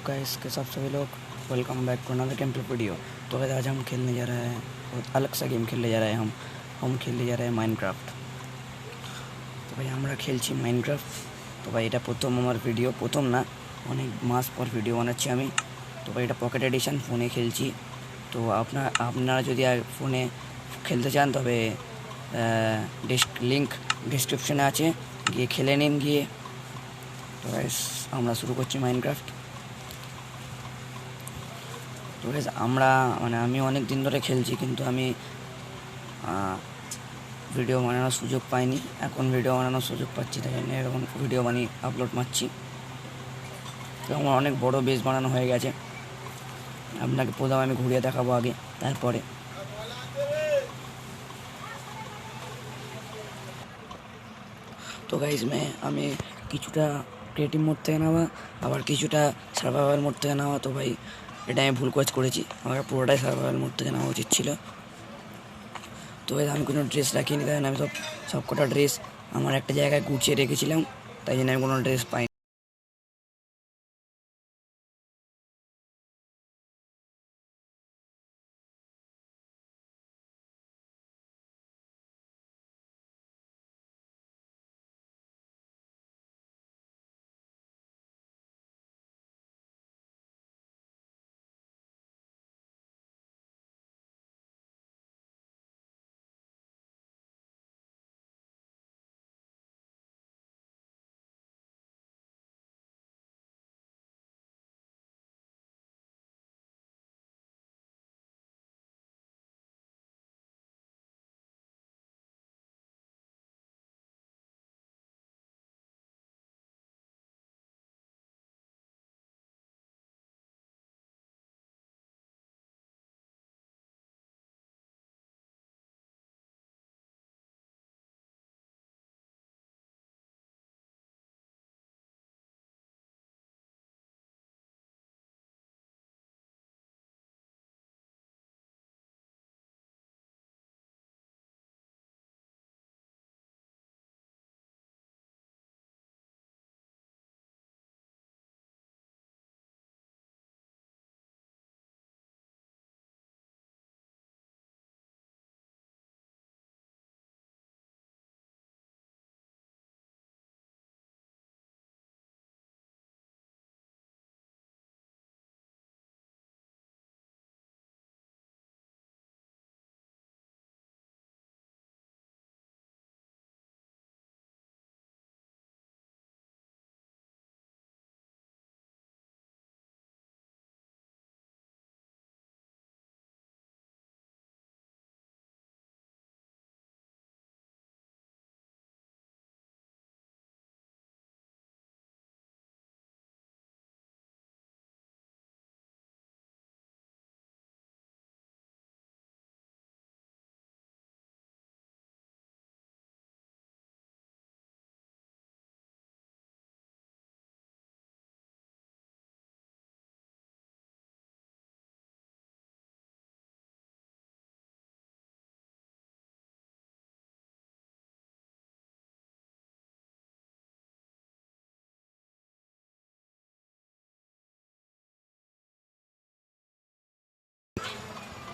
Guys के साथ सभी लोग welcome back to another game play video. तो गाइस आज हम खेलने जा रहे हैं बहुत अलग सा गेम खेलने जा रहे हैं। हम खेलने जा रहे हैं माइनक्राफ्ट। तो भाई আমরা খেলছি মাইনক্রাফট। তো ভাই এটা প্রথম আমার ভিডিও, প্রথম না অনেক মাস পর ভিডিও বানাচ্ছি আমি। তো ভাই এটা পকেট এডিশন ফোনে খেলছি। তো আপনারা যদি ফোনে খেলতে চান তবে লিঙ্ক ডিসক্রিপশনে আছে, গিয়ে খেলে নিন গিয়ে। তো গাইস আমরা শুরু করছি মাইনক্রাফট। তো গাইস আমি অনেক দিন ধরে খেলছি, কিন্তু আমি ভিডিও বানানোর সুযোগ পাইনি। এখন ভিডিও বানানোর সুযোগ পাচ্ছি, তাই জন্য এরকম ভিডিও বানিয়ে আপলোড মারছি। তো আমার অনেক বড় বেস বানানো হয়ে গেছে। আপনাকে প্রথমে আমি ঘুরিয়ে দেখাবো আগে, তারপরে তো গাইস আমি কিছুটা ক্রিয়েটিভ মোড থেকে নেওয়া, আবার কিছুটা সার্ভাইভাল মোড থেকে নেওয়া। তো ভাই এটা আমি ভুল কাজ করেছি, আমার পুরোটাই সার্ভাইভাল মোড থেকে নেওয়া উচিত ছিল। তো ভাই আমি কোনো ড্রেস রাখিনি, তাই আমি সব কটা ড্রেস আমার একটা জায়গায় গুছিয়ে রেখেছিলাম, তাই জন্য আমি কোনো ড্রেস পাইনি।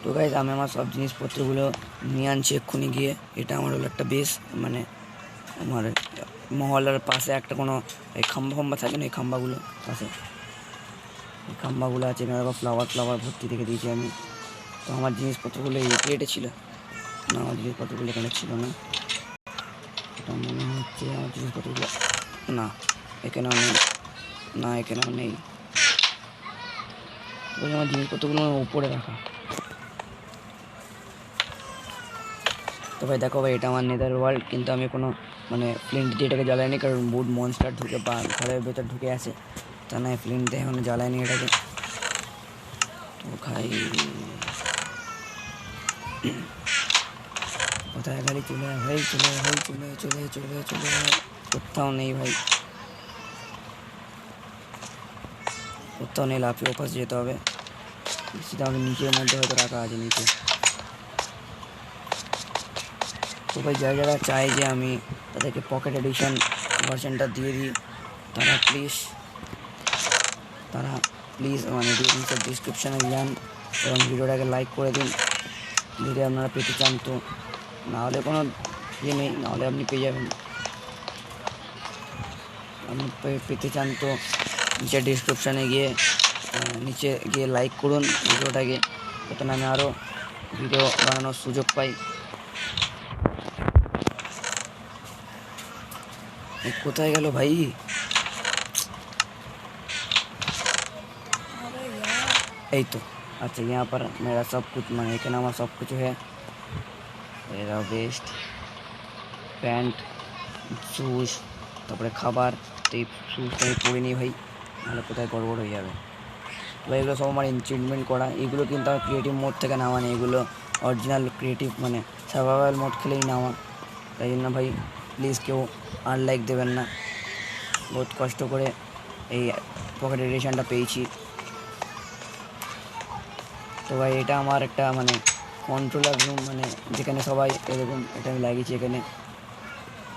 তো গাইস আমি আমার সব জিনিসপত্রগুলো নিয়ে আনছি এক্ষুনি গিয়ে। এটা আমার হলো একটা বেস, মানে আমার মহলার পাশে একটা কোনো এই খাম্বা থাকে না, এই খাম্বাগুলো পাশে এই খাম্বাগুলো আছে, এখানে আবার ফ্লাওয়ার ভর্তি রেখে দিয়েছি আমি। তো আমার জিনিসপত্রগুলো এই প্লেটে ছিল না, আমার জিনিসপত্রগুলো এখানে ছিল না। এটা মনে হচ্ছে আমার জিনিসপত্রগুলো না এখানেও নেই, না এখানেও নেই। আমার জিনিসপত্রগুলো উপরে রাখা। তো ভাই দেখো ভাই, এটা আমার নেদার ওয়ার্ল্ড, কিন্তু আমি কোনো ফ্লিন্ট দিয়ে এটাকে জ্বালাইনি, কারণ বহুত মনস্টার ঢুকে বা ঘরের ভেতর ঢুকে আছে, তা নয় ফ্লিন্ট দিয়ে এখনো জ্বালাইনি এটাকে। তো ভাই কোথায় গাড়ি চলে ভাই, চলে কোথাও নেই ভাই, কোথাও নেই। লাফিয়ে ওপাশ যেতে হবে, সেটা আমাকে নিচের মধ্যে হয়তো রাখা আছে নিচে। তো ভাই যারা চায় যে আমি তাদেরকে পকেট এডিশন ভার্সনটা দিয়ে দিই, তারা প্লিজ প্লিজ মানে ডিসের ডিসক্রিপশানে যান এবং ভিডিওটাকে লাইক করে দিন যদি আপনারা পেতে চান। তো নাহলে কোনো ইয়ে নেই, নাহলে আপনি পেয়ে যাবেন। আপনি পেতে চান তো নিচে ডিসক্রিপশানে গিয়ে নিচে গিয়ে লাইক করুন ভিডিওটাকে, যাতে আমি আরও ভিডিও বানানোর সুযোগ পাই। কোথায় গেল ভাই? এই তো। अच्छा यहाँ पर मेरा सब कुछ মানে এখানে আমার সব কিছু है। এরা বেস্ট প্যান্ট, শুজ, তারপরে খাবার। তো এই শুজটা আমি পরে নিই ভাই, নাহলে কোথায় গড়বড় হয়ে যাবে। তো এগুলো সব আমার এনচেন্টমেন্ট করা, এগুলো কিন্তু আমার ক্রিয়েটিভ মোড থেকে নেওয়া নেই, এগুলো অরিজিনাল ক্রিয়েটিভ মানে সার্ভাইভাল মোড খেলেই নেওয়া। তাই জন্য ভাই প্লিজ কেউ আনলাইক দেবেন না, বহুত কষ্ট করে এই পকেট এডিশনটা পেয়েছি। তো ভাই এটা আমার একটা মানে কন্ট্রোলার রুম, মানে যেখানে সবাই এরকম এটা আমি লাগিয়েছি এখানে।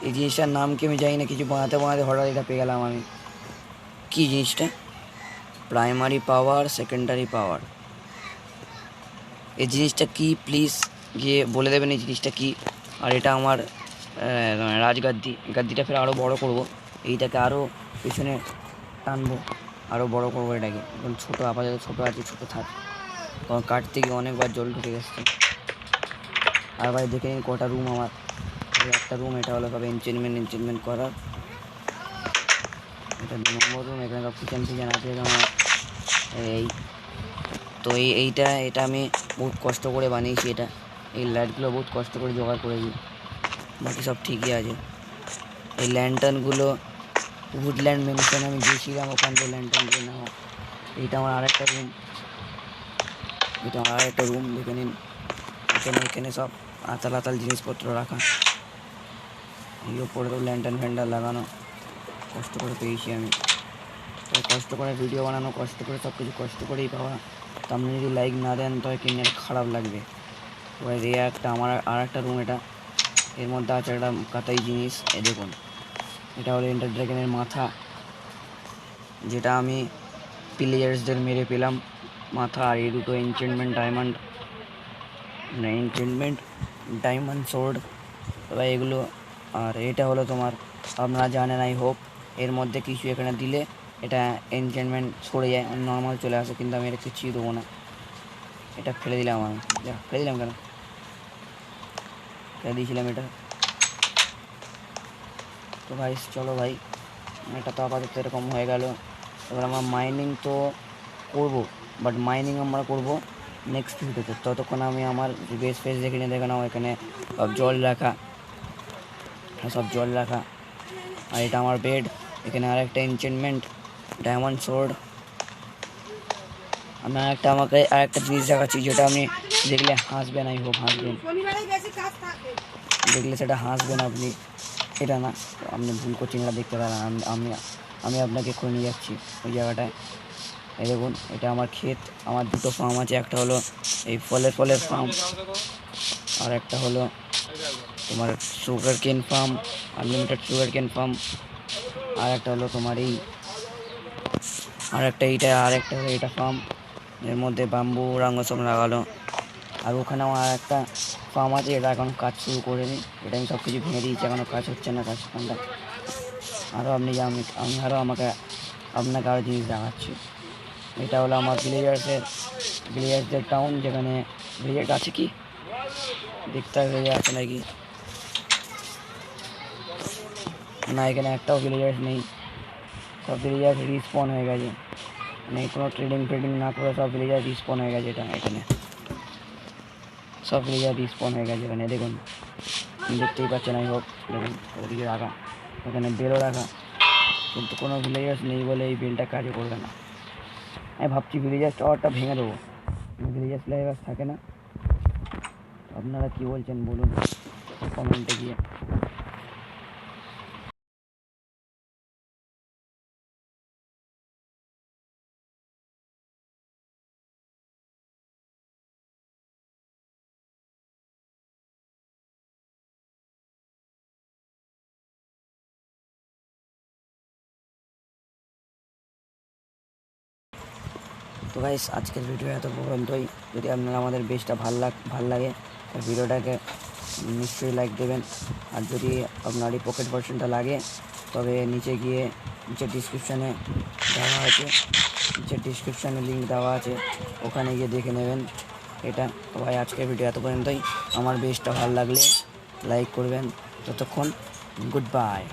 এই জিনিসটার নাম কি আমি জানি না, কিছু বানাতে বানাতে হঠাৎ এটা পেয়ে গেলাম আমি। কী জিনিসটা? প্রাইমারি পাওয়ার, সেকেন্ডারি পাওয়ার, এই জিনিসটা কি প্লিজ গিয়ে বলে দেবেন এই জিনিসটা কি। আর এটা আমার রাজগাদ্দি, গাদ্দিটা ফের আরও বড় করব, এইটাকে আরও পিছনে টানবো, আরও বড় করবো এটাকে। এখন ছোটো আপাতত ছোটো আছে, ছোটো থাক, কারণ কাটতে গিয়ে অনেকবার জল ঢুকে গেছে। আর ভাই দেখে নিন কটা রুম আমার, একটা রুম, এটা হলো সব এনচেন্টমেন্ট করার। এটা 2 নম্বর রুম, এখানে সব কিচেন ফিচেন আছে আমার। এই তো এটা আমি বহুত কষ্ট করে বানিয়েছি, এটা এই লাইটগুলো বহুত কষ্ট করে জোগাড় করেছি, বাকি সব ঠিকই আছে। এই ল্যান্টার্নগুলো উডল্যান্ড মেনশন আমি গিয়েছিলাম, ওখান থেকে ল্যান্টার্নগুলো নেওয়া। এইটা আমার আরেকটা রুম, এটা আমার আরেকটা রুম দেখে নিন। এখানে সব আতাল জিনিসপত্র রাখা, এই ওপরে তো ল্যান্টার্ন ফ্যান্টার লাগানো, কষ্ট করে পেয়েছি আমি। তাই কষ্ট করে ভিডিও বানানো, কষ্ট করে সব কিছু কষ্ট করেই পাওয়া। তো আপনি যদি লাইক না দেন তো কিনে খারাপ লাগবে। এবার এই একটা আমার আর একটা রুম, এটা এর মধ্যে আছে একটা কাতাই জিনিস, এই দেখুন, এটা হলো এন্ডার ড্রাগনের মাথা, যেটা আমি প্লেয়ার্সদের মেরে পেলাম মাথা। আর এই দুটো এনচেন্টমেন্ট ডায়মন্ড সোর্ড, তবে এগুলো। আর এটা হলো তোমার, আপনারা জানেন আই হোপ, এর মধ্যে কিছু এখানে দিলে এটা এনচেন্টমেন্ট সরে যায়, নর্মাল চলে আসে, কিন্তু আমি এটা কিছুই দেবো না, এটা ফেলে দিলাম আমি। ফেলে দিলাম কেন? ফেলে দিয়েছিলাম এটা। তো ভাই চলো ভাই, এটা তো আপাতত এরকম হয়ে গেল। এবার আমরা মাইনিং তো করবো, বাট মাইনিং আমরা করবো নেক্সট ভিডিওতে। ততক্ষণ আমি আমার বেস ফেস দেখে নিয়ে দেখে নাও, এখানে সব জল রাখা, আর এটা আমার বেড। এখানে আর একটা এনচেন্টমেন্ট ডায়মন্ড সোর্ড। আমি আমাকে আরেকটা জিনিস দেখাচ্ছি, যেটা আপনি দেখলে হাসবেন, আই হোপ হাসবেন, দেখলে সেটা হাসবেন আপনি। এটা না, আপনি ভুল করছেন, এটা দেখতে পারেন। আমি আমি আপনাকে খুঁজে নিয়ে যাচ্ছি ওই জায়গাটায়। এই দেখুন, এটা আমার ক্ষেত, আমার দুটো ফার্ম আছে, একটা হলো এই ফলের ফার্ম, আর একটা হলো তোমার সুগার কেন ফার্ম, আনলিমিটেড সুগার কেন ফার্ম। আর একটা হলো তোমার এই আর একটা হলো এটা ফার্ম, এর মধ্যে বাম্বু রাঙ্গ সব লাগালো। আর ওখানে আমার একটা ফার্ম আছে, এটা এখন কাজ শুরু করিনি, এটা আমি সব কিছু ভেঙে দিয়েছি, এখনও কাজ হচ্ছে না, কাজটা আরও আমি আরও আপনাকে আরও জিনিস দেখাচ্ছি। এটা হলো আমার ভিলেজার্সদের টাউন, যেখানে ভিলেজার আছে কি দেখতে হবে, আছে নাকি না, এখানে একটাও ভিলেজার্স নেই, সব ভিলেজার্স রিস্পন হয়ে গেছে, মানে কোনো ট্রেডিং না করে সব ভিলেজার রিস্পন হয়ে গেছে। এখানে সব ভিলেজার রিস্পন হয়ে গেছে, এখানে দেখুন, দেখতেই পাচ্ছেন আই হোপ। দেখুন ওদিকে রাখা, এখানে বেলও রাখা, কিন্তু কোনো ভিলেজার্স নেই বলে এই বেলটা কাজও করবে না। আমি ভাবছি ভিলেজার্স টাওয়ারটা ভেঙে দেবো, ভিলেজার্স প্লেয়ার্স থাকে না। আপনারা কী বলছেন বলুন কমেন্টে গিয়ে। তো গাইস আজকের ভিডিও এত পর্যন্তই। যদি আপনার আমাদের বেসটা ভাল লাগে তো ভিডিওটাকে নিশ্চয়ই লাইক দেবেন। আর যদি আপনার এই পকেট ভার্সনটা লাগে তবে নিচের ডিসক্রিপশানে দেওয়া আছে, লিঙ্ক দেওয়া আছে, ওখানে গিয়ে দেখে নেবেন এটা। তো ভাই আজকের ভিডিও এত পর্যন্তই। আমার বেসটা ভালো লাগলে লাইক করবেন। ততক্ষণ গুড বাই।